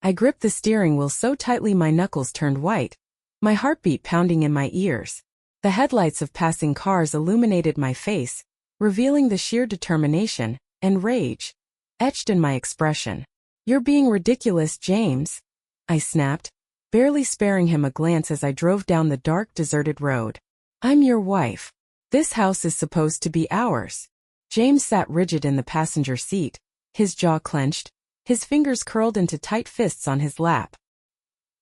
I gripped the steering wheel so tightly my knuckles turned white, my heartbeat pounding in my ears. The headlights of passing cars illuminated my face, revealing the sheer determination and rage etched in my expression. "You're being ridiculous, James," I snapped, barely sparing him a glance as I drove down the dark, deserted road. "I'm your wife. This house is supposed to be ours." James sat rigid in the passenger seat, his jaw clenched, his fingers curled into tight fists on his lap.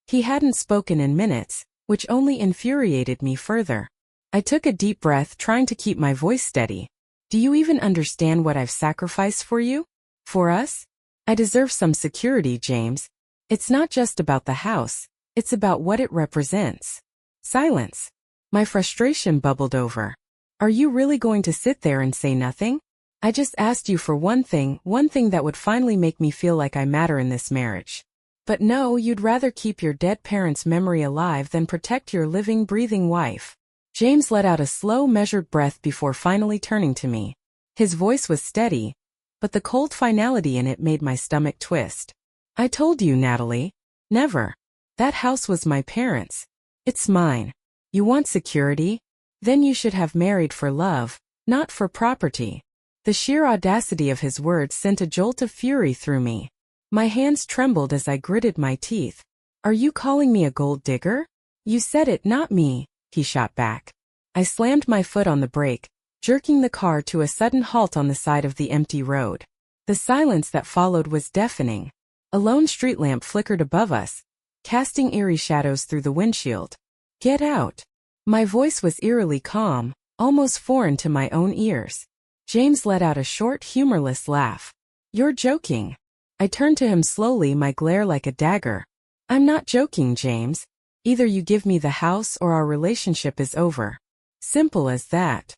He hadn't spoken in minutes, which only infuriated me further. I took a deep breath, trying to keep my voice steady. "Do you even understand what I've sacrificed for you? For us? I deserve some security, James. It's not just about the house, it's about what it represents." Silence. My frustration bubbled over. "Are you really going to sit there and say nothing? I just asked you for one thing that would finally make me feel like I matter in this marriage. But no, you'd rather keep your dead parents' memory alive than protect your living, breathing wife." James let out a slow, measured breath before finally turning to me. His voice was steady, but the cold finality in it made my stomach twist. "I told you, Natalie. Never. That house was my parents'. It's mine. You want security? Then you should have married for love, not for property." The sheer audacity of his words sent a jolt of fury through me. My hands trembled as I gritted my teeth. "Are you calling me a gold digger?" "You said it, not me," he shot back. I slammed my foot on the brake, jerking the car to a sudden halt on the side of the empty road. The silence that followed was deafening. A lone street lamp flickered above us, casting eerie shadows through the windshield. "Get out." My voice was eerily calm, almost foreign to my own ears. James let out a short, humorless laugh. "You're joking." I turned to him slowly, my glare like a dagger. "I'm not joking, James. Either you give me the house or our relationship is over. Simple as that."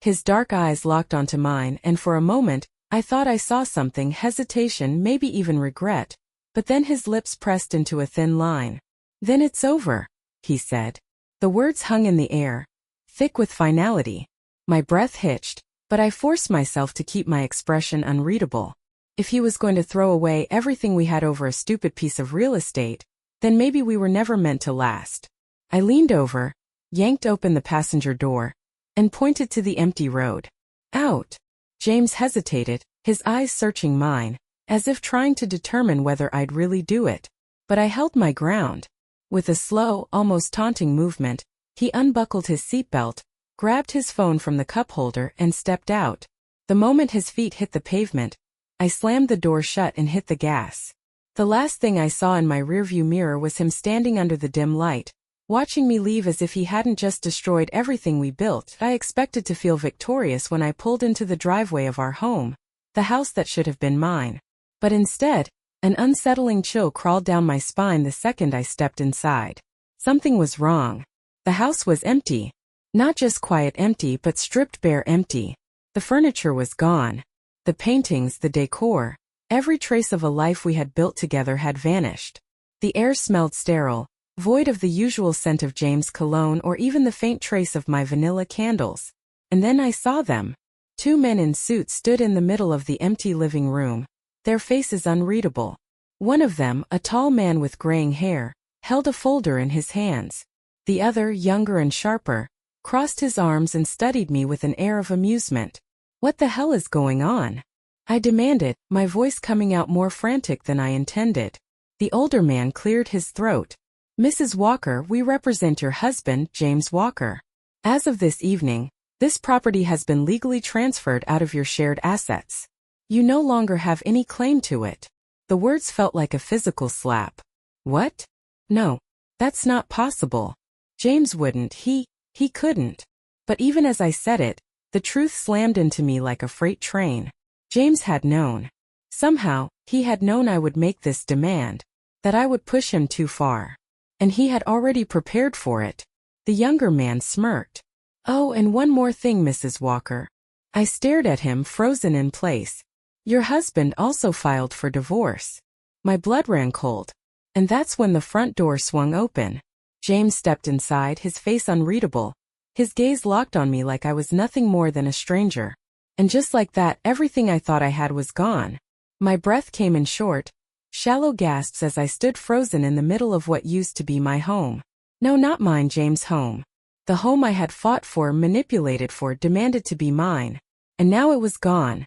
His dark eyes locked onto mine, and for a moment, I thought I saw something, hesitation, maybe even regret, but then his lips pressed into a thin line. "Then it's over," he said. The words hung in the air, thick with finality. My breath hitched, but I forced myself to keep my expression unreadable. If he was going to throw away everything we had over a stupid piece of real estate, then maybe we were never meant to last. I leaned over, yanked open the passenger door, and pointed to the empty road. "Out." James hesitated, his eyes searching mine, as if trying to determine whether I'd really do it. But I held my ground. With a slow, almost taunting movement, he unbuckled his seatbelt, grabbed his phone from the cup holder, and stepped out. The moment his feet hit the pavement, I slammed the door shut and hit the gas. The last thing I saw in my rearview mirror was him standing under the dim light, watching me leave as if he hadn't just destroyed everything we built. I expected to feel victorious when I pulled into the driveway of our home, the house that should have been mine. But instead, an unsettling chill crawled down my spine the second I stepped inside. Something was wrong. The house was empty. Not just quiet empty, but stripped bare empty. The furniture was gone. The paintings, the decor, every trace of a life we had built together had vanished. The air smelled sterile, void of the usual scent of James' cologne or even the faint trace of my vanilla candles. And then I saw them. Two men in suits stood in the middle of the empty living room, their faces unreadable. One of them, a tall man with graying hair, held a folder in his hands. The other, younger and sharper, crossed his arms and studied me with an air of amusement. "What the hell is going on?" I demanded, my voice coming out more frantic than I intended. The older man cleared his throat. "Mrs. Walker, we represent your husband, James Walker. As of this evening, this property has been legally transferred out of your shared assets. You no longer have any claim to it." The words felt like a physical slap. "What? No. That's not possible. James wouldn't, he couldn't." But even as I said it, the truth slammed into me like a freight train. James had known. Somehow, he had known I would make this demand, that I would push him too far. And he had already prepared for it. The younger man smirked. "Oh, and one more thing, Mrs. Walker." I stared at him, frozen in place. "Your husband also filed for divorce." My blood ran cold. And that's when the front door swung open. James stepped inside, his face unreadable, his gaze locked on me like I was nothing more than a stranger. And just like that, everything I thought I had was gone. My breath came in short, Shallow gasps as I stood frozen in the middle of what used to be my home. No, not mine, James' home. The home I had fought for, manipulated for, demanded to be mine. And now it was gone.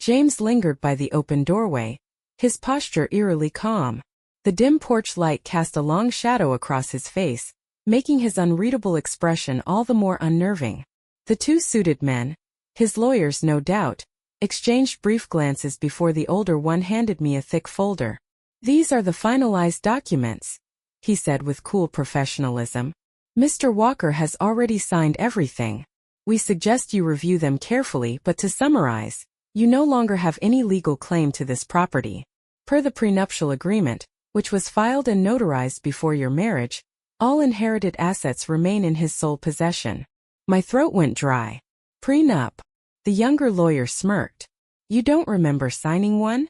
James lingered by the open doorway, his posture eerily calm. The dim porch light cast a long shadow across his face, making his unreadable expression all the more unnerving. The two suited men, his lawyers no doubt, exchanged brief glances before the older one handed me a thick folder. "These are the finalized documents," he said with cool professionalism. "Mr. Walker has already signed everything. We suggest you review them carefully, but to summarize, you no longer have any legal claim to this property. Per the prenuptial agreement, which was filed and notarized before your marriage, all inherited assets remain in his sole possession." My throat went dry. "Prenup?" The younger lawyer smirked. "You don't remember signing one?"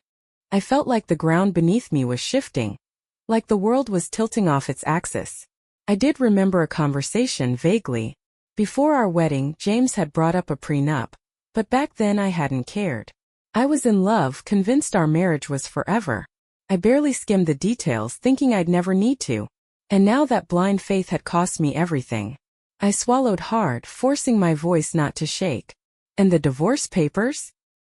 I felt like the ground beneath me was shifting, like the world was tilting off its axis. I did remember a conversation vaguely. Before our wedding, James had brought up a prenup, but back then I hadn't cared. I was in love, convinced our marriage was forever. I barely skimmed the details, thinking I'd never need to. And now that blind faith had cost me everything. I swallowed hard, forcing my voice not to shake. "And the divorce papers?"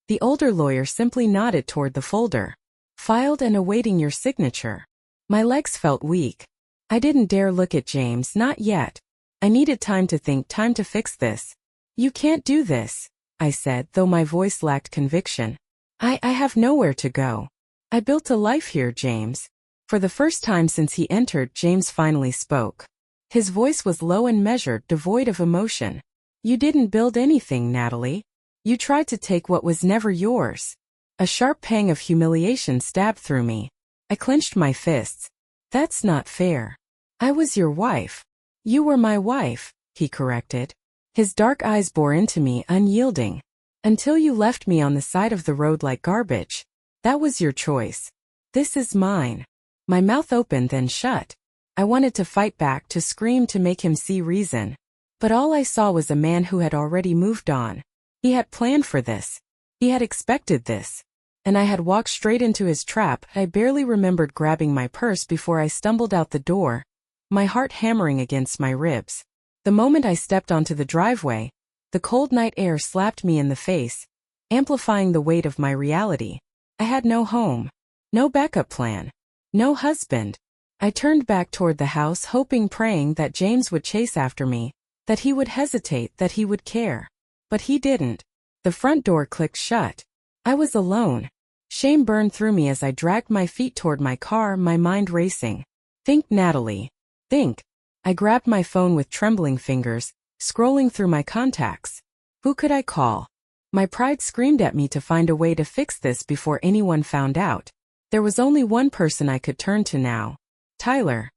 The older lawyer simply nodded toward the folder. "Filed and awaiting your signature." My legs felt weak. I didn't dare look at James, not yet. I needed time to think, time to fix this. "You can't do this," I said, though my voice lacked conviction. I have nowhere to go. I built a life here, James." For the first time since he entered, James finally spoke. His voice was low and measured, devoid of emotion. "You didn't build anything, Natalie. You tried to take what was never yours." A sharp pang of humiliation stabbed through me. I clenched my fists. "That's not fair. I was your wife." "You were my wife," he corrected. His dark eyes bore into me, unyielding. "Until you left me on the side of the road like garbage. That was your choice. This is mine." My mouth opened, then shut. I wanted to fight back, to scream, to make him see reason. But all I saw was a man who had already moved on. He had planned for this. He had expected this. And I had walked straight into his trap. I barely remembered grabbing my purse before I stumbled out the door, my heart hammering against my ribs. The moment I stepped onto the driveway, the cold night air slapped me in the face, amplifying the weight of my reality. I had no home, no backup plan, no husband. I turned back toward the house, hoping, praying that James would chase after me, that he would hesitate, that he would care. But he didn't. The front door clicked shut. I was alone. Shame burned through me as I dragged my feet toward my car, my mind racing. "Think, Natalie. Think." I grabbed my phone with trembling fingers, scrolling through my contacts. Who could I call? My pride screamed at me to find a way to fix this before anyone found out. There was only one person I could turn to now. Tyler.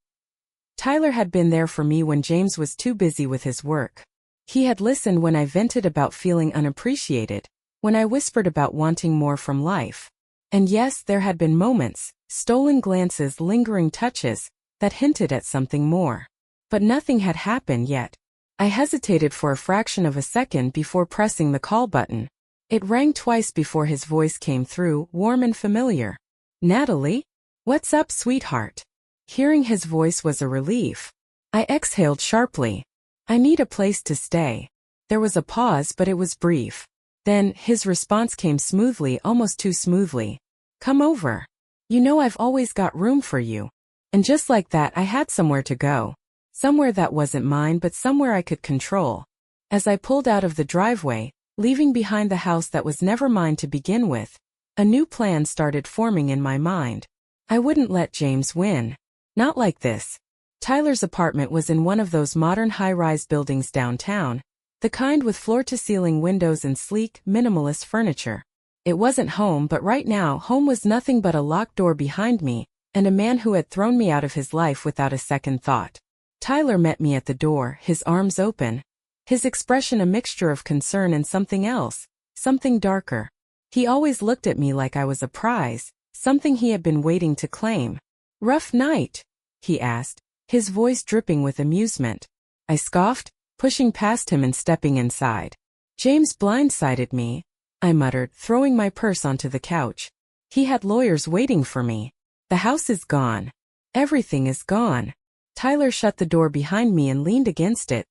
Tyler had been there for me when James was too busy with his work. He had listened when I vented about feeling unappreciated, when I whispered about wanting more from life. And yes, there had been moments, stolen glances, lingering touches, that hinted at something more. But nothing had happened yet. I hesitated for a fraction of a second before pressing the call button. It rang twice before his voice came through, warm and familiar. "Natalie? What's up, sweetheart?" Hearing his voice was a relief. I exhaled sharply. "I need a place to stay." There was a pause, but it was brief. Then, his response came smoothly, almost too smoothly. "Come over. You know I've always got room for you." And just like that, I had somewhere to go. Somewhere that wasn't mine, but somewhere I could control. As I pulled out of the driveway, leaving behind the house that was never mine to begin with, a new plan started forming in my mind. I wouldn't let James win. Not like this. Tyler's apartment was in one of those modern high-rise buildings downtown, the kind with floor-to-ceiling windows and sleek, minimalist furniture. It wasn't home, but right now, home was nothing but a locked door behind me, and a man who had thrown me out of his life without a second thought. Tyler met me at the door, his arms open. His expression a mixture of concern and something else, something darker. He always looked at me like I was a prize, something he had been waiting to claim. "Rough night?" he asked, his voice dripping with amusement. I scoffed, pushing past him and stepping inside. "James blindsided me," I muttered, throwing my purse onto the couch. He had lawyers waiting for me. The house is gone. Everything is gone. Tyler shut the door behind me and leaned against it,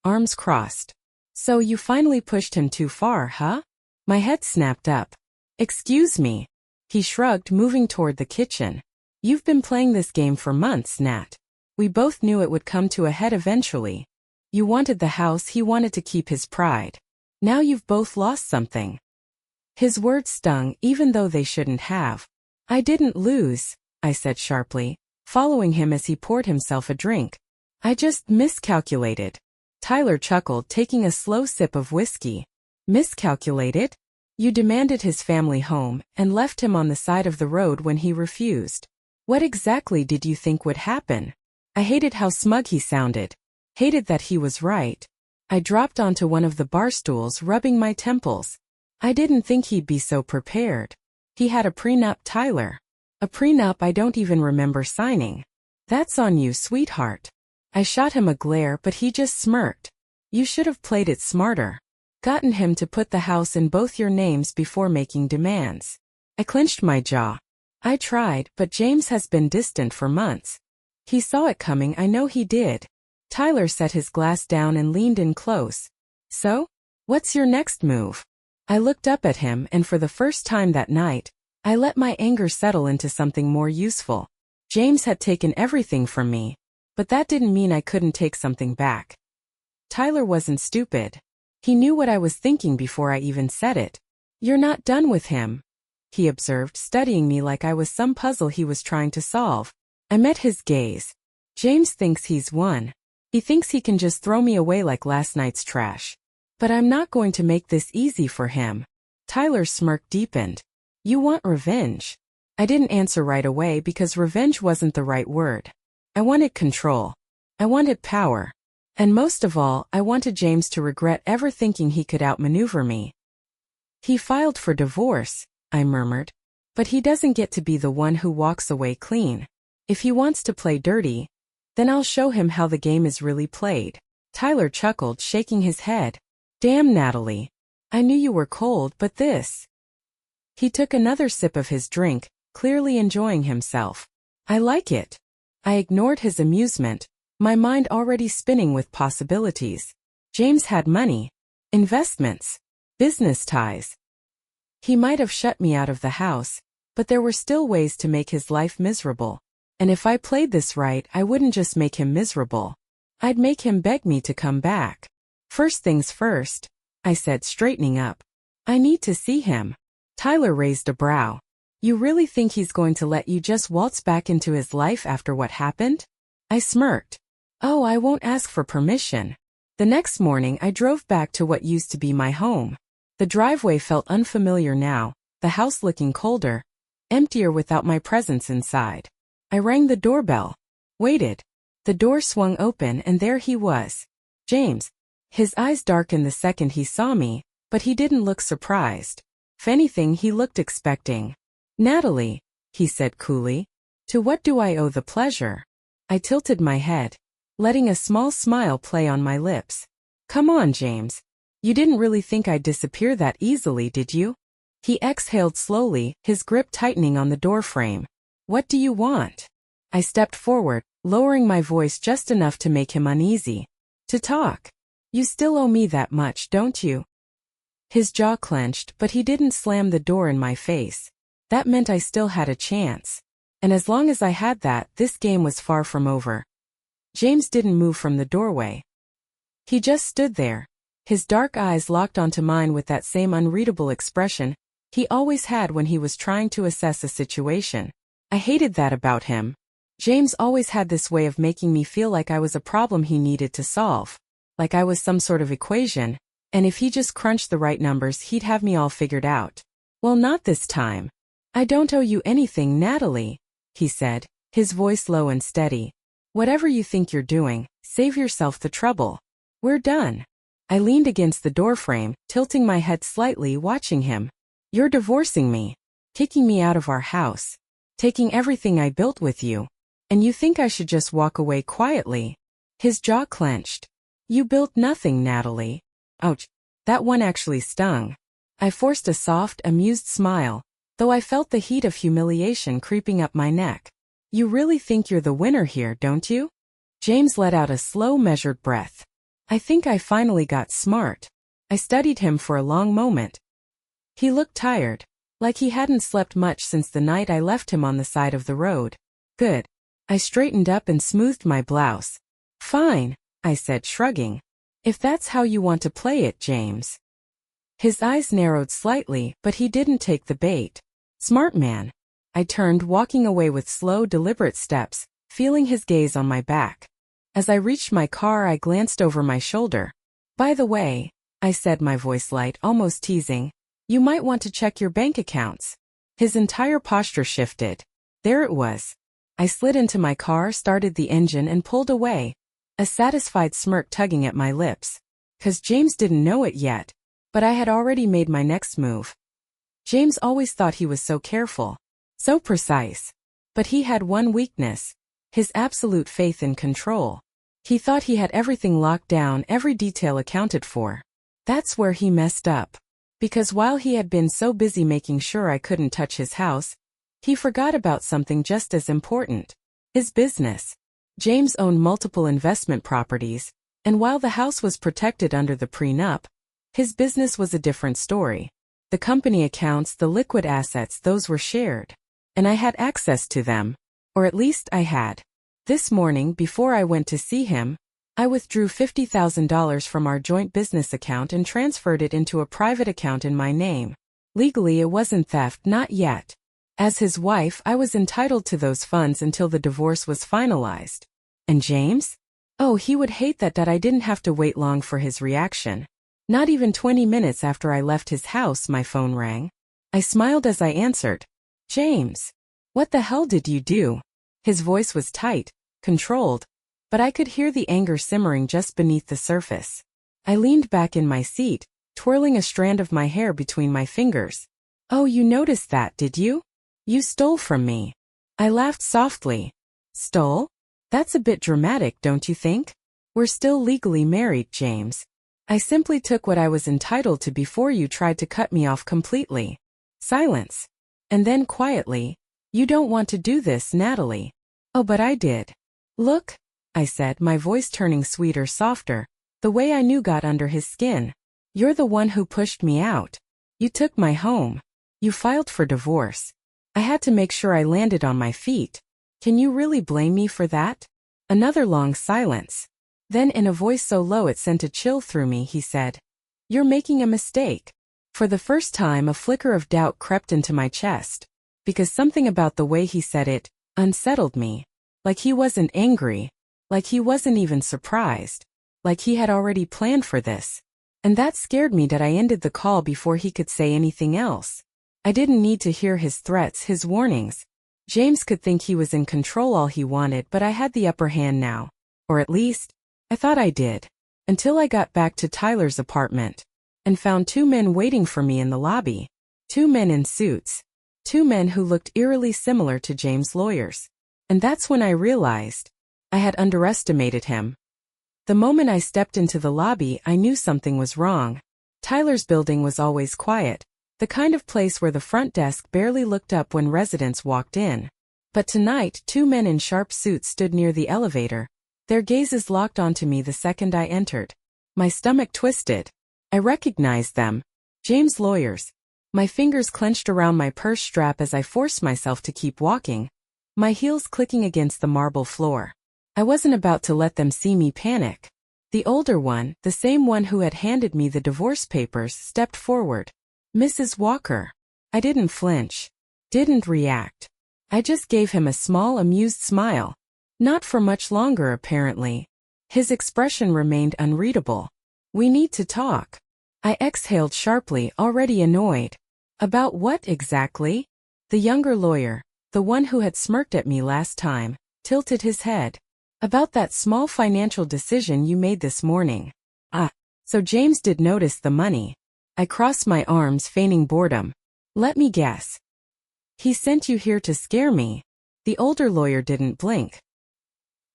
arms crossed. So you finally pushed him too far, huh? My head snapped up. Excuse me. He shrugged, moving toward the kitchen. You've been playing this game for months, Nat. We both knew it would come to a head eventually. You wanted the house, he wanted to keep his pride. Now you've both lost something. His words stung, even though they shouldn't have. I didn't lose, I said sharply, following him as he poured himself a drink. I just miscalculated. Tyler chuckled, taking a slow sip of whiskey. Miscalculated? You demanded his family home and left him on the side of the road when he refused. What exactly did you think would happen? I hated how smug he sounded. Hated that he was right. I dropped onto one of the bar stools, rubbing my temples. I didn't think he'd be so prepared. He had a prenup, Tyler. A prenup I don't even remember signing. That's on you, sweetheart. I shot him a glare, but he just smirked. You should have played it smarter. Gotten him to put the house in both your names before making demands. I clenched my jaw. I tried, but James has been distant for months. He saw it coming, I know he did. Tyler set his glass down and leaned in close. So? What's your next move? I looked up at him, and for the first time that night, I let my anger settle into something more useful. James had taken everything from me, but that didn't mean I couldn't take something back. Tyler wasn't stupid. He knew what I was thinking before I even said it. You're not done with him, he observed, studying me like I was some puzzle he was trying to solve. I met his gaze. James thinks he's won. He thinks he can just throw me away like last night's trash. But I'm not going to make this easy for him. Tyler's smirk deepened. You want revenge? I didn't answer right away because revenge wasn't the right word. I wanted control. I wanted power. And most of all, I wanted James to regret ever thinking he could outmaneuver me. He filed for divorce, I murmured. But he doesn't get to be the one who walks away clean. If he wants to play dirty, then I'll show him how the game is really played. Tyler chuckled, shaking his head. Damn, Natalie. I knew you were cold, but this. He took another sip of his drink, clearly enjoying himself. I like it. I ignored his amusement, my mind already spinning with possibilities. James had money, investments, business ties. He might have shut me out of the house, but there were still ways to make his life miserable. And if I played this right, I wouldn't just make him miserable. I'd make him beg me to come back. First things first, I said, straightening up. I need to see him. Tyler raised a brow. You really think he's going to let you just waltz back into his life after what happened? I smirked. Oh, I won't ask for permission. The next morning I drove back to what used to be my home. The driveway felt unfamiliar now, the house looking colder, emptier without my presence inside. I rang the doorbell. Waited. The door swung open and there he was. James. His eyes darkened the second he saw me, but he didn't look surprised. If anything, he looked expecting. Natalie, he said coolly. To what do I owe the pleasure? I tilted my head, letting a small smile play on my lips. Come on, James. You didn't really think I'd disappear that easily, did you? He exhaled slowly, his grip tightening on the doorframe. What do you want? I stepped forward, lowering my voice just enough to make him uneasy. To talk. You still owe me that much, don't you? His jaw clenched, but he didn't slam the door in my face. That meant I still had a chance. And as long as I had that, this game was far from over. James didn't move from the doorway. He just stood there, his dark eyes locked onto mine with that same unreadable expression he always had when he was trying to assess a situation. I hated that about him. James always had this way of making me feel like I was a problem he needed to solve. Like I was some sort of equation, and if he just crunched the right numbers he'd have me all figured out. Well, not this time. I don't owe you anything, Natalie, he said, his voice low and steady. Whatever you think you're doing, save yourself the trouble. We're done. I leaned against the doorframe, tilting my head slightly, watching him. You're divorcing me, kicking me out of our house, taking everything I built with you. And you think I should just walk away quietly? His jaw clenched. You built nothing, Natalie. Ouch. That one actually stung. I forced a soft, amused smile. though I felt the heat of humiliation creeping up my neck. You really think you're the winner here, don't you? James let out a slow, measured breath. I think I finally got smart. I studied him for a long moment. He looked tired, like he hadn't slept much since the night I left him on the side of the road. Good. I straightened up and smoothed my blouse. Fine, I said, shrugging. If that's how you want to play it, James. His eyes narrowed slightly, but he didn't take the bait. Smart man. I turned, walking away with slow, deliberate steps, feeling his gaze on my back. As I reached my car, I glanced over my shoulder. By the way, I said, my voice light, almost teasing, you might want to check your bank accounts. His entire posture shifted. There it was. I slid into my car, started the engine, and pulled away, a satisfied smirk tugging at my lips. 'Cause James didn't know it yet, but I had already made my next move. James always thought he was so careful, so precise. But he had one weakness: his absolute faith in control. He thought he had everything locked down, every detail accounted for. That's where he messed up. Because while he had been so busy making sure I couldn't touch his house, he forgot about something just as important: his business. James owned multiple investment properties, and while the house was protected under the prenup, his business was a different story. The company accounts, the liquid assets, those were shared. And I had access to them. Or at least I had. This morning, before I went to see him, I withdrew $50,000 from our joint business account and transferred it into a private account in my name. Legally, it wasn't theft, not yet. As his wife, I was entitled to those funds until the divorce was finalized. And James? Oh, he would hate that I didn't have to wait long for his reaction. Not even 20 minutes after I left his house, my phone rang. I smiled as I answered. James, what the hell did you do? His voice was tight, controlled, but I could hear the anger simmering just beneath the surface. I leaned back in my seat, twirling a strand of my hair between my fingers. Oh, you noticed that, did you? You stole from me. I laughed softly. Stole? That's a bit dramatic, don't you think? We're still legally married, James. I simply took what I was entitled to before you tried to cut me off completely. Silence. And then quietly, you don't want to do this, Natalie. Oh, but I did. Look, I said, my voice turning sweeter, softer, the way I knew got under his skin. You're the one who pushed me out. You took my home. You filed for divorce. I had to make sure I landed on my feet. Can you really blame me for that? Another long silence. Then, in a voice so low it sent a chill through me, he said, You're making a mistake. For the first time, a flicker of doubt crept into my chest, because something about the way he said it unsettled me. Like he wasn't angry, like he wasn't even surprised, like he had already planned for this. And that scared me that I ended the call before he could say anything else. I didn't need to hear his threats, his warnings. James could think he was in control all he wanted, but I had the upper hand now. Or at least, I thought I did. Until I got back to Tyler's apartment and found two men waiting for me in the lobby. Two men in suits. Two men who looked eerily similar to James' lawyers. And that's when I realized I had underestimated him. The moment I stepped into the lobby, I knew something was wrong. Tyler's building was always quiet, the kind of place where the front desk barely looked up when residents walked in. But tonight, two men in sharp suits stood near the elevator, their gazes locked onto me the second I entered. My stomach twisted. I recognized them. James' lawyers. My fingers clenched around my purse strap as I forced myself to keep walking, my heels clicking against the marble floor. I wasn't about to let them see me panic. The older one, the same one who had handed me the divorce papers, stepped forward. Mrs. Walker. I didn't flinch. Didn't react. I just gave him a small, amused smile. Not for much longer, apparently. His expression remained unreadable. We need to talk. I exhaled sharply, already annoyed. About what exactly? The younger lawyer, the one who had smirked at me last time, tilted his head. About that small financial decision you made this morning. Ah, so James did notice the money. I crossed my arms, feigning boredom. Let me guess. He sent you here to scare me. The older lawyer didn't blink.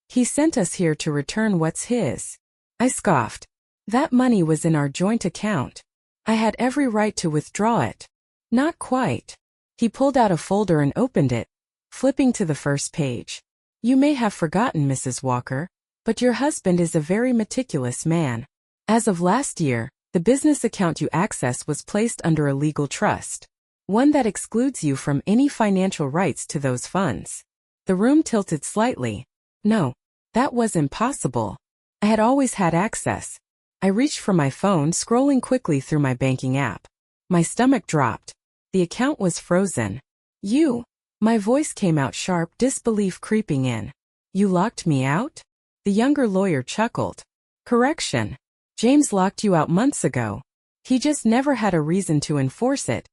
He sent us here to return what's his. I scoffed. That money was in our joint account. I had every right to withdraw it. Not quite. He pulled out a folder and opened it, flipping to the first page. You may have forgotten, Mrs. Walker, but your husband is a very meticulous man. As of last year, the business account you access was placed under a legal trust, one that excludes you from any financial rights to those funds. The room tilted slightly. No, that was impossible. I had always had access. I reached for my phone, scrolling quickly through my banking app. My stomach dropped. The account was frozen. You? My voice came out sharp, disbelief creeping in. You locked me out? The younger lawyer chuckled. Correction. James locked you out months ago. He just never had a reason to enforce it.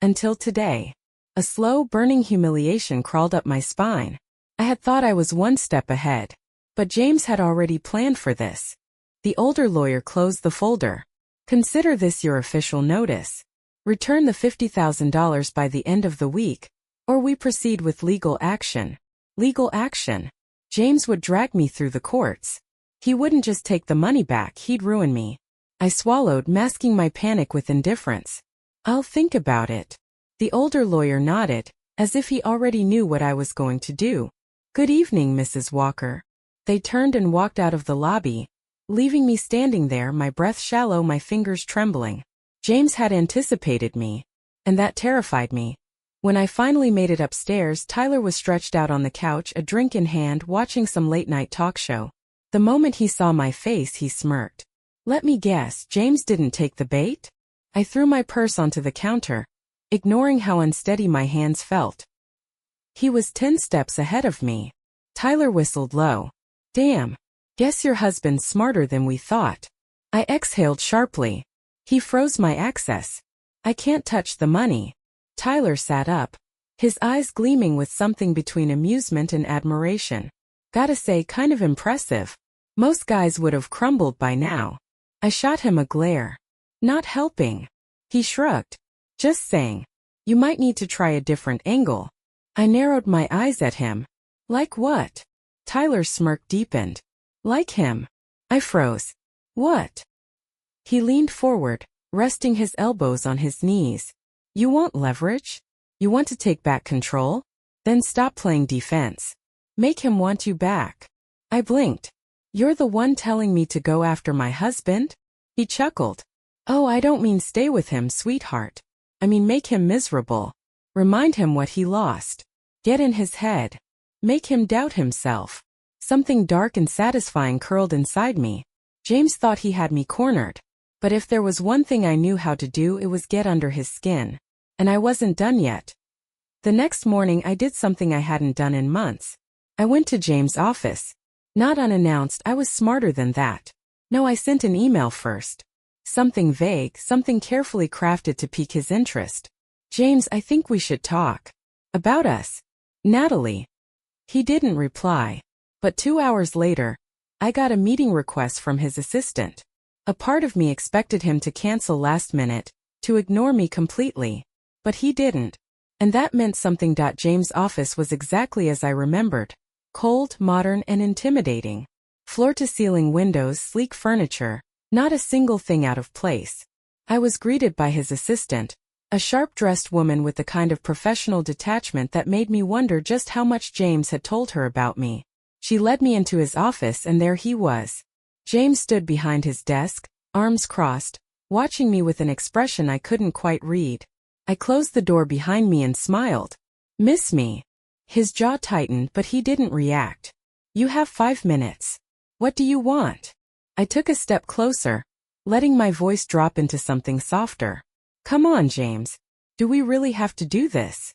Until today. A slow, burning humiliation crawled up my spine. I had thought I was one step ahead. But James had already planned for this. The older lawyer closed the folder. Consider this your official notice. Return the $50,000 by the end of the week, or we proceed with legal action. Legal action? James would drag me through the courts. He wouldn't just take the money back, he'd ruin me. I swallowed, masking my panic with indifference. I'll think about it. The older lawyer nodded, as if he already knew what I was going to do. Good evening, Mrs. Walker. They turned and walked out of the lobby, leaving me standing there, my breath shallow, my fingers trembling. James had anticipated me, and that terrified me. When I finally made it upstairs, Tyler was stretched out on the couch, a drink in hand, watching some late-night talk show. The moment he saw my face, he smirked. Let me guess, James didn't take the bait? I threw my purse onto the counter, ignoring how unsteady my hands felt. He was 10 steps ahead of me. Tyler whistled low. Damn. Guess your husband's smarter than we thought. I exhaled sharply. He froze my access. I can't touch the money. Tyler sat up, his eyes gleaming with something between amusement and admiration. Gotta say, kind of impressive. Most guys would have crumbled by now. I shot him a glare. Not helping. He shrugged. Just saying. You might need to try a different angle. I narrowed my eyes at him. Like what? Tyler's smirk deepened. Like him. I froze. What? He leaned forward, resting his elbows on his knees. You want leverage? You want to take back control? Then stop playing defense. Make him want you back. I blinked. You're the one telling me to go after my husband? He chuckled. Oh, I don't mean stay with him, sweetheart. I mean make him miserable. Remind him what he lost. Get in his head. Make him doubt himself. Something dark and satisfying curled inside me. James thought he had me cornered. But if there was one thing I knew how to do, it was get under his skin. And I wasn't done yet. The next morning I did something I hadn't done in months. I went to James' office. Not unannounced, I was smarter than that. No, I sent an email first. Something vague, something carefully crafted to pique his interest. James, I think we should talk. About us. Natalie. He didn't reply. But 2 hours later, I got a meeting request from his assistant. A part of me expected him to cancel last minute, to ignore me completely. But he didn't. And that meant something. James' office was exactly as I remembered. Cold, modern, and intimidating. Floor-to-ceiling windows, sleek furniture, not a single thing out of place. I was greeted by his assistant, a sharp-dressed woman with the kind of professional detachment that made me wonder just how much James had told her about me. She led me into his office, and there he was. James stood behind his desk, arms crossed, watching me with an expression I couldn't quite read. I closed the door behind me and smiled. Miss me? His jaw tightened, but he didn't react. You have 5 minutes. What do you want? I took a step closer, letting my voice drop into something softer. Come on, James. Do we really have to do this?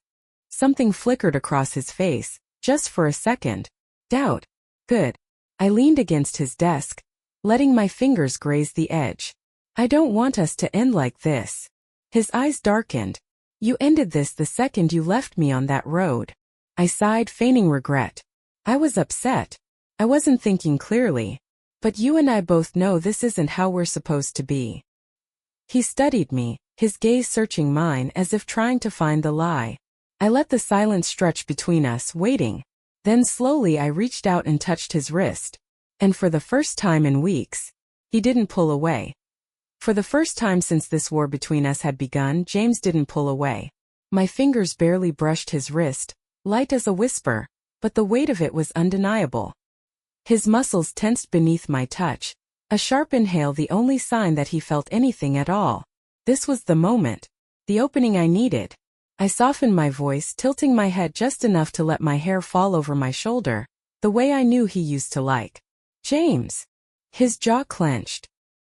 Something flickered across his face, just for a second. Doubt. Good. I leaned against his desk, letting my fingers graze the edge. I don't want us to end like this. His eyes darkened. You ended this the second you left me on that road. I sighed, feigning regret. I was upset. I wasn't thinking clearly. But you and I both know this isn't how we're supposed to be. He studied me, his gaze searching mine as if trying to find the lie. I let the silence stretch between us, waiting. Then slowly I reached out and touched his wrist. And for the first time in weeks, he didn't pull away. For the first time since this war between us had begun, James didn't pull away. My fingers barely brushed his wrist, light as a whisper, but the weight of it was undeniable. His muscles tensed beneath my touch, a sharp inhale the only sign that he felt anything at all. This was the moment, the opening I needed. I softened my voice, tilting my head just enough to let my hair fall over my shoulder, the way I knew he used to like. James. His jaw clenched.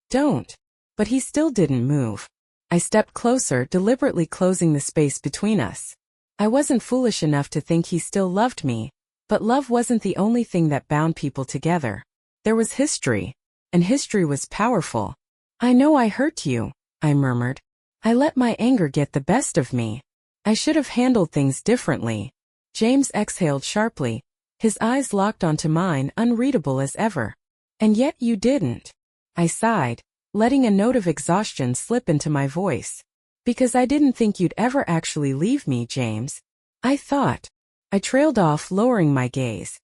Don't. But he still didn't move. I stepped closer, deliberately closing the space between us. I wasn't foolish enough to think he still loved me, but love wasn't the only thing that bound people together. There was history, and history was powerful. I know I hurt you, I murmured. I let my anger get the best of me. I should have handled things differently. James exhaled sharply, his eyes locked onto mine, unreadable as ever. And yet you didn't. I sighed, letting a note of exhaustion slip into my voice. Because I didn't think you'd ever actually leave me, James. I thought. I trailed off, lowering my gaze.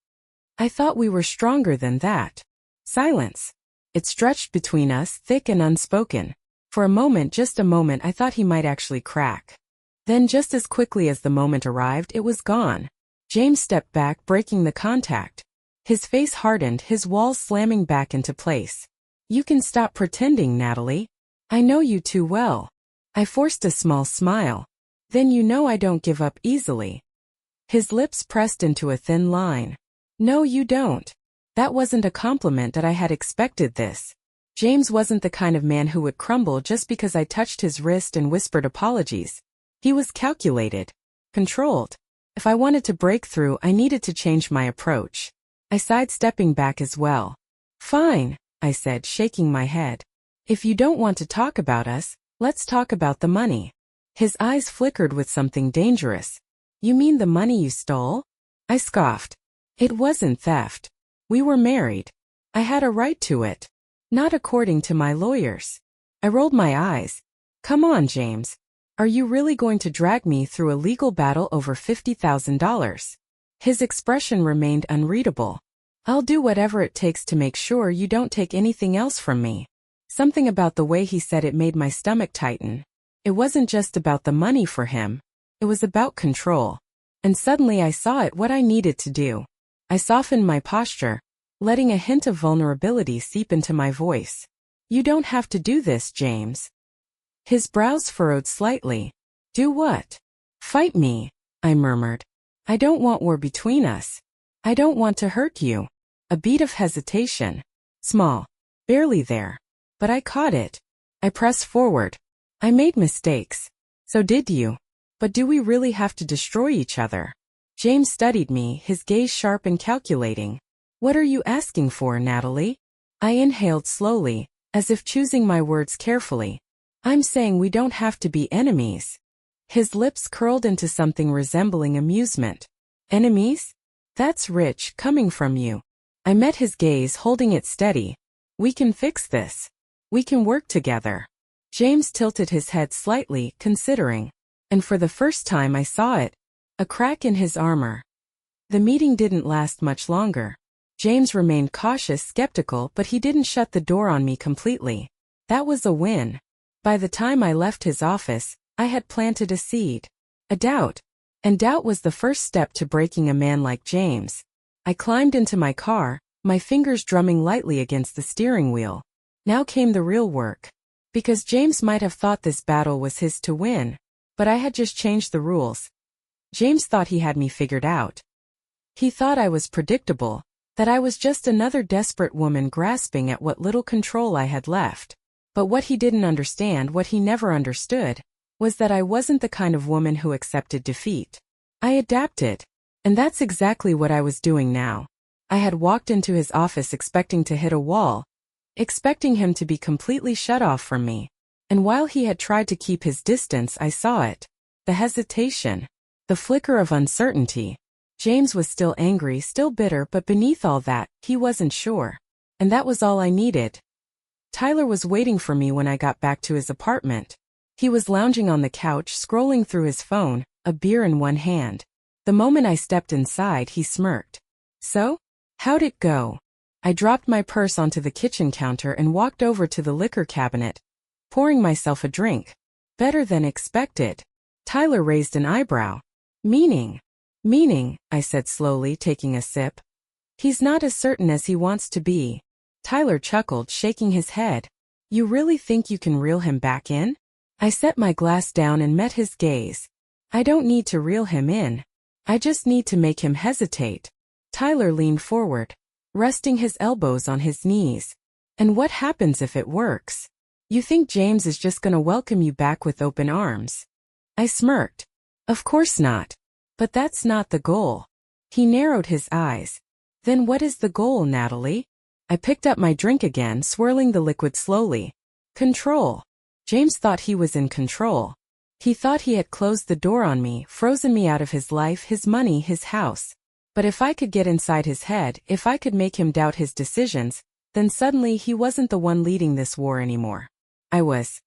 I thought we were stronger than that. Silence. It stretched between us, thick and unspoken. For a moment, just a moment, I thought he might actually crack. Then just as quickly as the moment arrived, it was gone. James stepped back, breaking the contact. His face hardened, his walls slamming back into place. You can stop pretending, Natalie. I know you too well. I forced a small smile. Then you know I don't give up easily. His lips pressed into a thin line. No, you don't. That wasn't a compliment that I had expected this. James wasn't the kind of man who would crumble just because I touched his wrist and whispered apologies. He was calculated, controlled. If I wanted to break through, I needed to change my approach. I sighed, stepping back as well. Fine, I said, shaking my head. If you don't want to talk about us, let's talk about the money. His eyes flickered with something dangerous. You mean the money you stole? I scoffed. It wasn't theft. We were married. I had a right to it. Not according to my lawyers. I rolled my eyes. Come on, James. Are you really going to drag me through a legal battle over $50,000? His expression remained unreadable. I'll do whatever it takes to make sure you don't take anything else from me. Something about the way he said it made my stomach tighten. It wasn't just about the money for him. It was about control. And suddenly I saw it, what I needed to do. I softened my posture, letting a hint of vulnerability seep into my voice. You don't have to do this, James. His brows furrowed slightly. Do what? Fight me, I murmured. I don't want war between us. I don't want to hurt you. A beat of hesitation. Small. Barely there. But I caught it. I pressed forward. I made mistakes. So did you. But do we really have to destroy each other? James studied me, his gaze sharp and calculating. What are you asking for, Natalie? I inhaled slowly, as if choosing my words carefully. I'm saying we don't have to be enemies. His lips curled into something resembling amusement. Enemies? That's rich, coming from you. I met his gaze, holding it steady. We can fix this. We can work together. James tilted his head slightly, considering. And for the first time I saw it. A crack in his armor. The meeting didn't last much longer. James remained cautious, skeptical, but he didn't shut the door on me completely. That was a win. By the time I left his office, I had planted a seed. A doubt. And doubt was the first step to breaking a man like James. I climbed into my car, my fingers drumming lightly against the steering wheel. Now came the real work. Because James might have thought this battle was his to win, but I had just changed the rules. James thought he had me figured out. He thought I was predictable, that I was just another desperate woman grasping at what little control I had left. But what he didn't understand, what he never understood, was that I wasn't the kind of woman who accepted defeat. I adapted. And that's exactly what I was doing now. I had walked into his office expecting to hit a wall, expecting him to be completely shut off from me. And while he had tried to keep his distance, I saw it. The hesitation. The flicker of uncertainty. James was still angry, still bitter, but beneath all that, he wasn't sure. And that was all I needed. Tyler was waiting for me when I got back to his apartment. He was lounging on the couch, scrolling through his phone, a beer in one hand. The moment I stepped inside, he smirked. So? How'd it go? I dropped my purse onto the kitchen counter and walked over to the liquor cabinet, pouring myself a drink. Better than expected. Tyler raised an eyebrow. Meaning? Meaning, I said slowly, taking a sip. He's not as certain as he wants to be. Tyler chuckled, shaking his head. You really think you can reel him back in? I set my glass down and met his gaze. I don't need to reel him in. I just need to make him hesitate. Tyler leaned forward, resting his elbows on his knees. And what happens if it works? You think James is just gonna welcome you back with open arms? I smirked. Of course not. But that's not the goal. He narrowed his eyes. Then what is the goal, Natalie? I picked up my drink again, swirling the liquid slowly. Control. James thought he was in control. He thought he had closed the door on me, frozen me out of his life, his money, his house. But if I could get inside his head, if I could make him doubt his decisions, then suddenly he wasn't the one leading this war anymore. I was.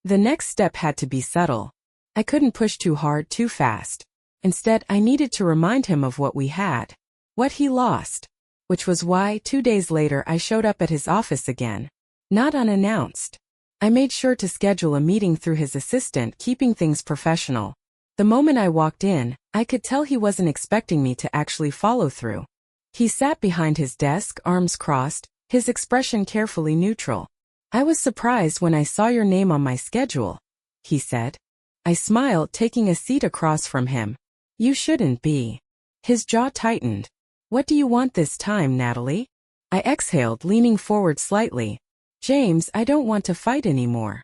The next step had to be subtle. I couldn't push too hard, too fast. Instead, I needed to remind him of what we had. What he lost. Which was why, 2 days later, I showed up at his office again. Not unannounced. I made sure to schedule a meeting through his assistant, keeping things professional. The moment I walked in, I could tell he wasn't expecting me to actually follow through. He sat behind his desk, arms crossed, his expression carefully neutral. I was surprised when I saw your name on my schedule, he said. I smiled, taking a seat across from him. You shouldn't be. His jaw tightened. What do you want this time, Natalie? I exhaled, leaning forward slightly. James, I don't want to fight anymore.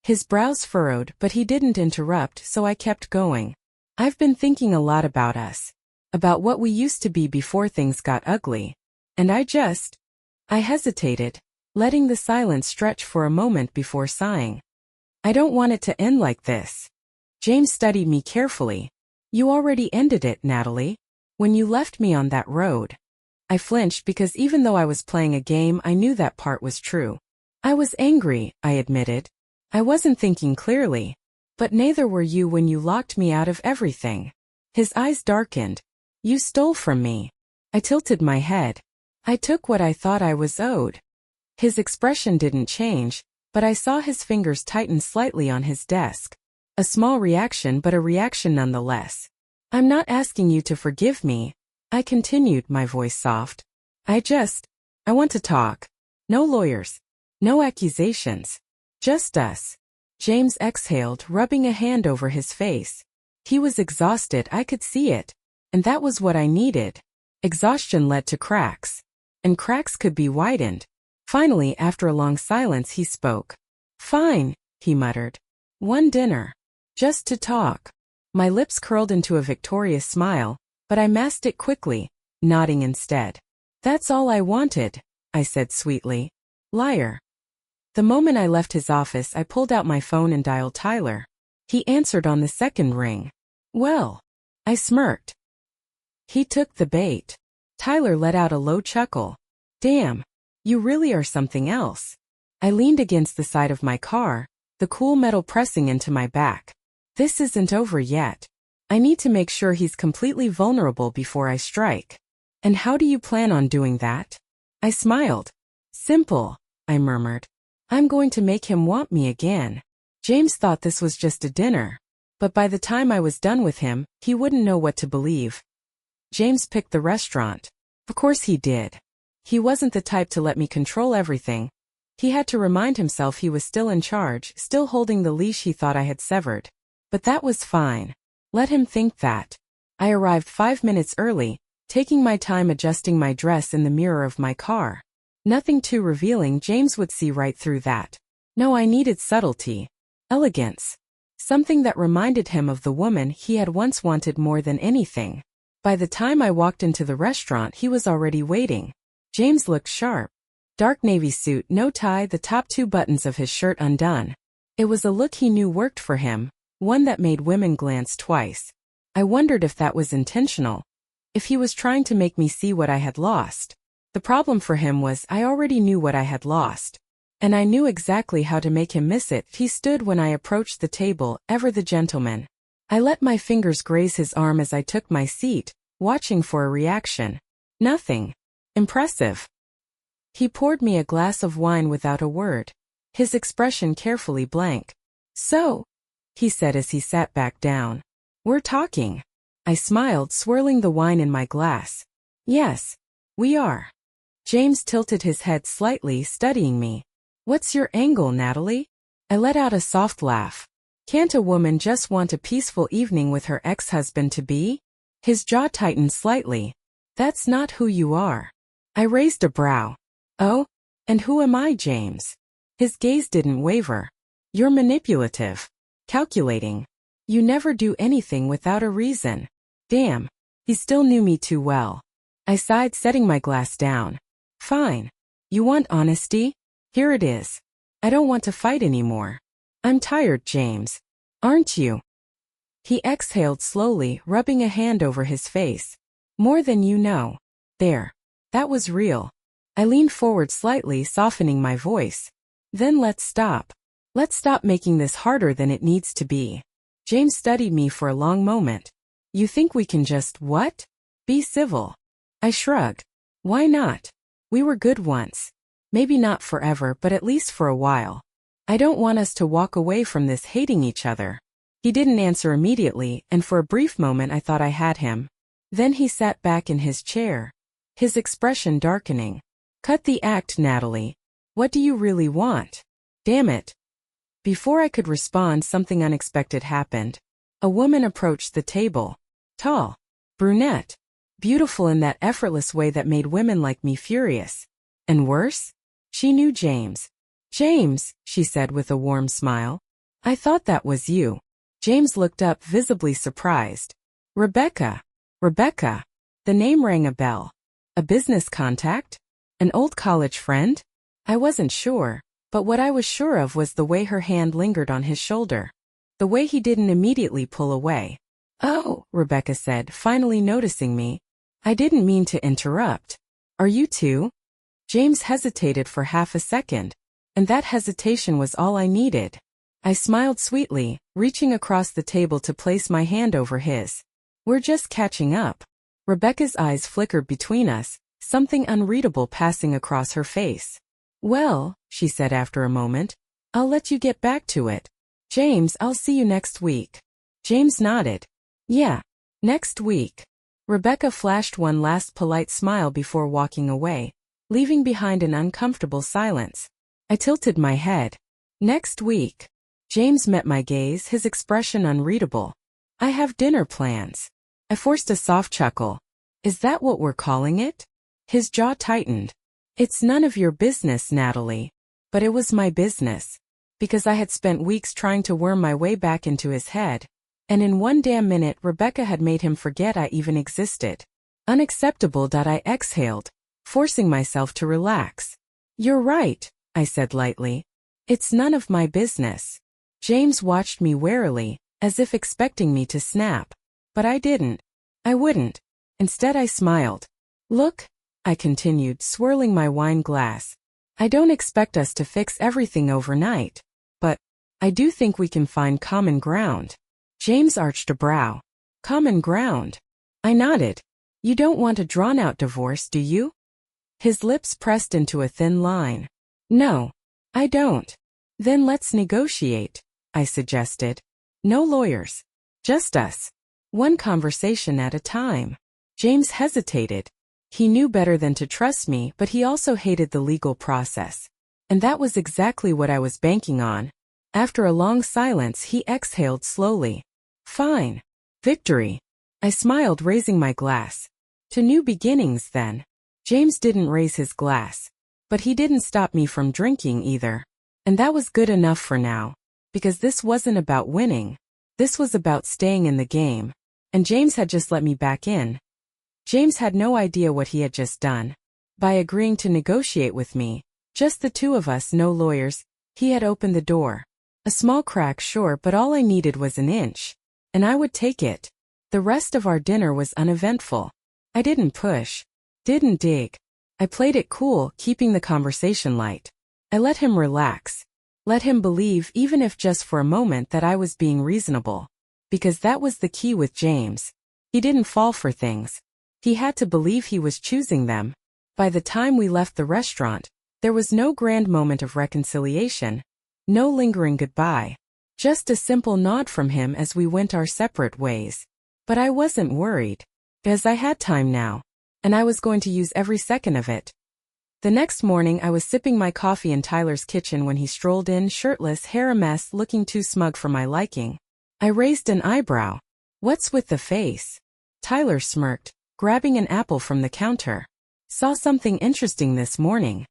His brows furrowed, but he didn't interrupt, so I kept going. I've been thinking a lot about us. About what we used to be before things got ugly. And I hesitated, letting the silence stretch for a moment before sighing. I don't want it to end like this. James studied me carefully. You already ended it, Natalie. When you left me on that road. I flinched because even though I was playing a game, I knew that part was true. I was angry, I admitted. I wasn't thinking clearly. But neither were you when you locked me out of everything. His eyes darkened. You stole from me. I tilted my head. I took what I thought I was owed. His expression didn't change, but I saw his fingers tighten slightly on his desk. A small reaction, but a reaction nonetheless. I'm not asking you to forgive me, I continued, my voice soft. I want to talk. No lawyers. No accusations. Just us. James exhaled, rubbing a hand over his face. He was exhausted, I could see it. And that was what I needed. Exhaustion led to cracks. And cracks could be widened. Finally, after a long silence, he spoke. Fine, he muttered. One dinner. Just to talk. My lips curled into a victorious smile, but I masked it quickly, nodding instead. That's all I wanted, I said sweetly. Liar. The moment I left his office, I pulled out my phone and dialed Tyler. He answered on the second ring. Well, I smirked. He took the bait. Tyler let out a low chuckle. Damn, you really are something else. I leaned against the side of my car, the cool metal pressing into my back. This isn't over yet. I need to make sure he's completely vulnerable before I strike. And how do you plan on doing that? I smiled. Simple, I murmured. I'm going to make him want me again. James thought this was just a dinner. But by the time I was done with him, he wouldn't know what to believe. James picked the restaurant. Of course he did. He wasn't the type to let me control everything. He had to remind himself he was still in charge, still holding the leash he thought I had severed. But that was fine. Let him think that. I arrived 5 minutes early, taking my time adjusting my dress in the mirror of my car. Nothing too revealing, James would see right through that. No, I needed subtlety. Elegance. Something that reminded him of the woman he had once wanted more than anything. By the time I walked into the restaurant, he was already waiting. James looked sharp. Dark navy suit, no tie, the top 2 buttons of his shirt undone. It was a look he knew worked for him, one that made women glance twice. I wondered if that was intentional. If he was trying to make me see what I had lost. The problem for him was I already knew what I had lost. And I knew exactly how to make him miss it. He stood when I approached the table, ever the gentleman. I let my fingers graze his arm as I took my seat, watching for a reaction. Nothing. Impressive. He poured me a glass of wine without a word. His expression carefully blank. So, he said as he sat back down. We're talking. I smiled, swirling the wine in my glass. Yes, we are. James tilted his head slightly, studying me. What's your angle, Natalie? I let out a soft laugh. Can't a woman just want a peaceful evening with her ex-husband-to-be? His jaw tightened slightly. That's not who you are. I raised a brow. Oh? And who am I, James? His gaze didn't waver. You're manipulative. Calculating. You never do anything without a reason. Damn. He still knew me too well. I sighed, setting my glass down. Fine. You want honesty? Here it is. I don't want to fight anymore. I'm tired, James. Aren't you? He exhaled slowly, rubbing a hand over his face. More than you know. There. That was real. I leaned forward slightly, softening my voice. Then let's stop. Let's stop making this harder than it needs to be. James studied me for a long moment. You think we can just, what? Be civil. I shrugged. Why not? We were good once. Maybe not forever, but at least for a while. I don't want us to walk away from this hating each other. He didn't answer immediately, and for a brief moment I thought I had him. Then he sat back in his chair, his expression darkening. Cut the act, Natalie. What do you really want? Damn it. Before I could respond, something unexpected happened. A woman approached the table. Tall. Brunette. Beautiful in that effortless way that made women like me furious. And worse? She knew James. James, she said with a warm smile. I thought that was you. James looked up, visibly surprised. Rebecca. Rebecca. The name rang a bell. A business contact? An old college friend? I wasn't sure, but what I was sure of was the way her hand lingered on his shoulder. The way he didn't immediately pull away. Oh, Rebecca said, finally noticing me. I didn't mean to interrupt. Are you too? James hesitated for half a second, and that hesitation was all I needed. I smiled sweetly, reaching across the table to place my hand over his. We're just catching up. Rebecca's eyes flickered between us, something unreadable passing across her face. Well, she said after a moment, I'll let you get back to it. James, I'll see you next week. James nodded. Yeah, next week. Rebecca flashed one last polite smile before walking away, leaving behind an uncomfortable silence. I tilted my head. Next week. James met my gaze, his expression unreadable. I have dinner plans. I forced a soft chuckle. Is that what we're calling it? His jaw tightened. It's none of your business, Natalie. But it was my business. Because I had spent weeks trying to worm my way back into his head. And in one damn minute, Rebecca had made him forget I even existed. Unacceptable. I exhaled, forcing myself to relax. You're right, I said lightly. It's none of my business. James watched me warily, as if expecting me to snap. But I didn't. I wouldn't. Instead I smiled. Look, I continued, swirling my wine glass. I don't expect us to fix everything overnight. But I do think we can find common ground. James arched a brow. Common ground. I nodded. You don't want a drawn-out divorce, do you? His lips pressed into a thin line. No, I don't. Then let's negotiate, I suggested. No lawyers. Just us. One conversation at a time. James hesitated. He knew better than to trust me, but he also hated the legal process. And that was exactly what I was banking on. After a long silence, he exhaled slowly. Fine. Victory. I smiled, raising my glass. To new beginnings, then. James didn't raise his glass. But he didn't stop me from drinking either. And that was good enough for now. Because this wasn't about winning. This was about staying in the game. And James had just let me back in. James had no idea what he had just done. By agreeing to negotiate with me, just the two of us, no lawyers, he had opened the door. A small crack, sure, but all I needed was an inch. And I would take it. The rest of our dinner was uneventful. I didn't push. Didn't dig. I played it cool, keeping the conversation light. I let him relax. Let him believe, even if just for a moment, that I was being reasonable. Because that was the key with James. He didn't fall for things. He had to believe he was choosing them. By the time we left the restaurant, there was no grand moment of reconciliation. No lingering goodbye. Just a simple nod from him as we went our separate ways. But I wasn't worried, as I had time now, and I was going to use every second of it. The next morning I was sipping my coffee in Tyler's kitchen when he strolled in, shirtless, hair a mess, looking too smug for my liking. I raised an eyebrow. "What's with the face?" Tyler smirked, grabbing an apple from the counter. "Saw something interesting this morning."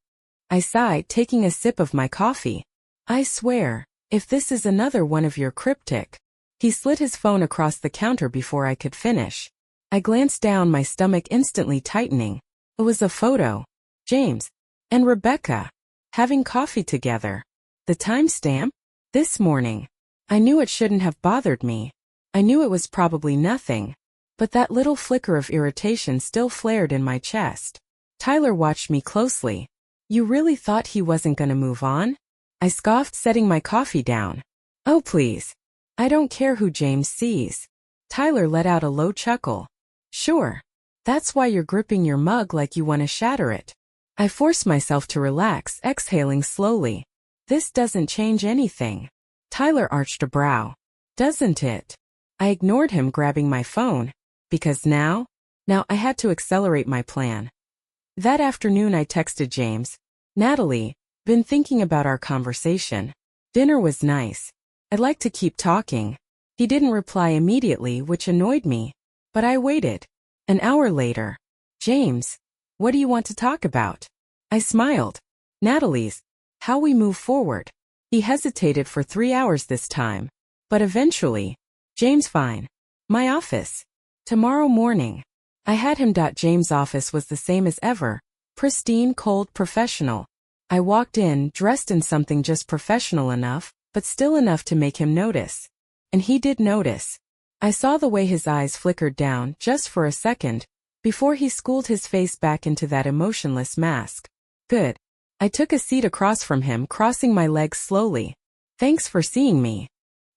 I sighed, taking a sip of my coffee. "I swear, if this is another one of your cryptic." He slid his phone across the counter before I could finish. I glanced down, my stomach instantly tightening. It was a photo. James and Rebecca having coffee together. The timestamp? This morning. I knew it shouldn't have bothered me. I knew it was probably nothing. But that little flicker of irritation still flared in my chest. Tyler watched me closely. "You really thought he wasn't gonna move on?" I scoffed, setting my coffee down. "Oh please. I don't care who James sees." Tyler let out a low chuckle. "Sure. That's why you're gripping your mug like you want to shatter it." I forced myself to relax, exhaling slowly. "This doesn't change anything." Tyler arched a brow. "Doesn't it?" I ignored him, grabbing my phone. Because now I had to accelerate my plan. That afternoon I texted James. "Natalie, been thinking about our conversation. Dinner was nice. I'd like to keep talking." He didn't reply immediately, which annoyed me. But I waited. An hour later. "James, what do you want to talk about?" I smiled. "Natalie's, how we move forward." He hesitated for 3 hours this time. But eventually, "James, fine. My office. Tomorrow morning." I had him. James' office was the same as ever. Pristine, cold, professional. I walked in, dressed in something just professional enough, but still enough to make him notice. And he did notice. I saw the way his eyes flickered down, just for a second, before he schooled his face back into that emotionless mask. Good. I took a seat across from him, crossing my legs slowly. "Thanks for seeing me."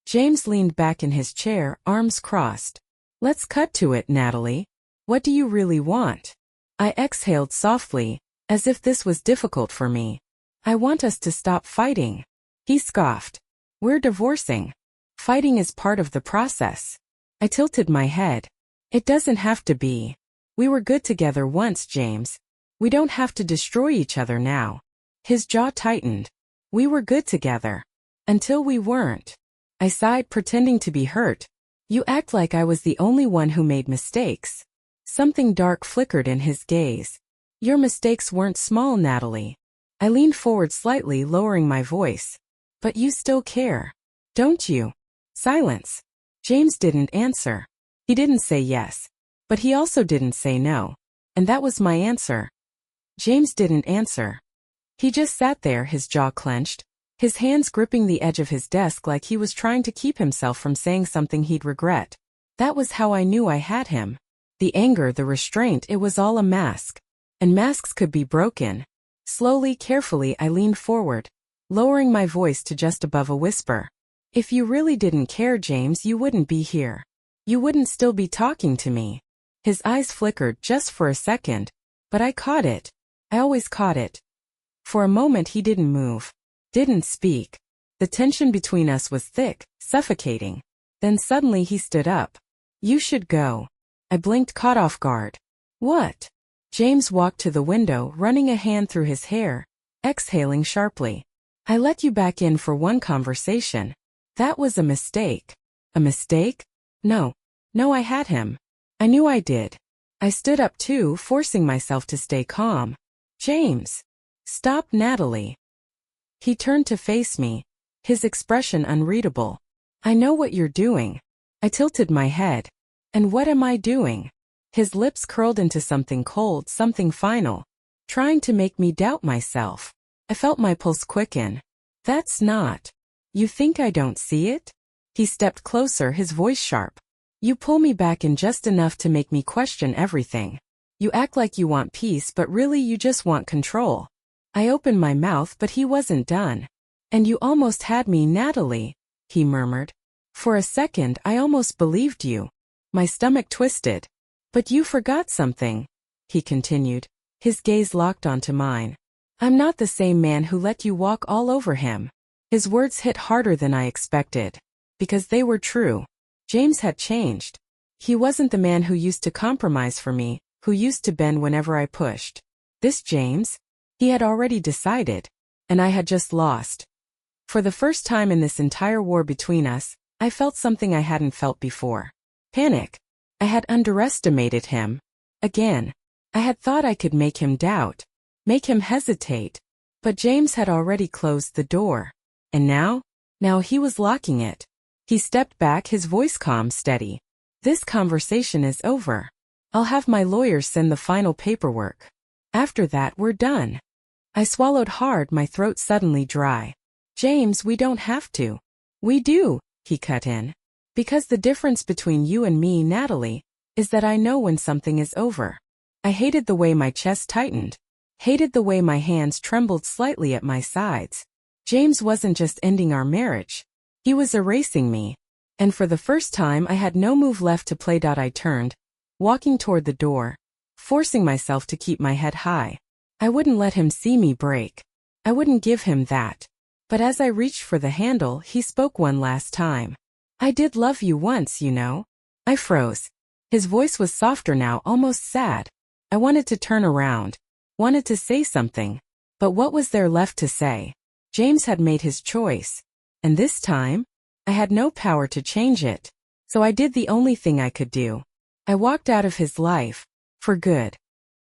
James leaned back in his chair, arms crossed. "Let's cut to it, Natalie. What do you really want?" I exhaled softly, as if this was difficult for me. "I want us to stop fighting." He scoffed. "We're divorcing. Fighting is part of the process." I tilted my head. "It doesn't have to be. We were good together once, James. We don't have to destroy each other now." His jaw tightened. "We were good together. Until we weren't." I sighed, pretending to be hurt. "You act like I was the only one who made mistakes." Something dark flickered in his gaze. "Your mistakes weren't small, Natalie." I leaned forward slightly, lowering my voice. "But you still care, don't you?" Silence. James didn't answer. He didn't say yes. But he also didn't say no. And that was my answer. James didn't answer. He just sat there, his jaw clenched, his hands gripping the edge of his desk like he was trying to keep himself from saying something he'd regret. That was how I knew I had him. The anger, the restraint, it was all a mask. And masks could be broken. Slowly, carefully, I leaned forward, lowering my voice to just above a whisper. "If you really didn't care, James, you wouldn't be here. You wouldn't still be talking to me." His eyes flickered just for a second, but I caught it. I always caught it. For a moment he didn't move, didn't speak. The tension between us was thick, suffocating. Then suddenly he stood up. "You should go." I blinked, caught off guard. "What?" James walked to the window, running a hand through his hair, exhaling sharply. "I let you back in for one conversation. That was a mistake." "A mistake?" No, I had him. I knew I did. I stood up too, forcing myself to stay calm. "James. Stop, Natalie." He turned to face me, his expression unreadable. "I know what you're doing." I tilted my head. "And what am I doing?" His lips curled into something cold, something final, trying to make me doubt myself. I felt my pulse quicken. "That's not. You think I don't see it?" He stepped closer, his voice sharp. "You pull me back in just enough to make me question everything. You act like you want peace, but really you just want control." I opened my mouth, but he wasn't done. "And you almost had me, Natalie," he murmured. "For a second I almost believed you." My stomach twisted. "But you forgot something," he continued, his gaze locked onto mine. "I'm not the same man who let you walk all over him." His words hit harder than I expected. Because they were true. James had changed. He wasn't the man who used to compromise for me, who used to bend whenever I pushed. This James? He had already decided. And I had just lost. For the first time in this entire war between us, I felt something I hadn't felt before. Panic. I had underestimated him. Again. I had thought I could make him doubt. Make him hesitate. But James had already closed the door. And now? Now he was locking it. He stepped back, his voice calm, steady. This conversation is over. I'll have my lawyers send the final paperwork. After that, we're done. I swallowed hard, my throat suddenly dry. James, we don't have to. We do, he cut in. Because the difference between you and me, Natalie, is that I know when something is over. I hated the way my chest tightened. Hated the way my hands trembled slightly at my sides. James wasn't just ending our marriage. He was erasing me. And for the first time I had no move left to play. I turned, walking toward the door, forcing myself to keep my head high. I wouldn't let him see me break. I wouldn't give him that. But as I reached for the handle, he spoke one last time. I did love you once, you know. I froze. His voice was softer now, almost sad. I wanted to turn around, wanted to say something. But what was there left to say? James had made his choice. And this time, I had no power to change it. So I did the only thing I could do. I walked out of his life. For good.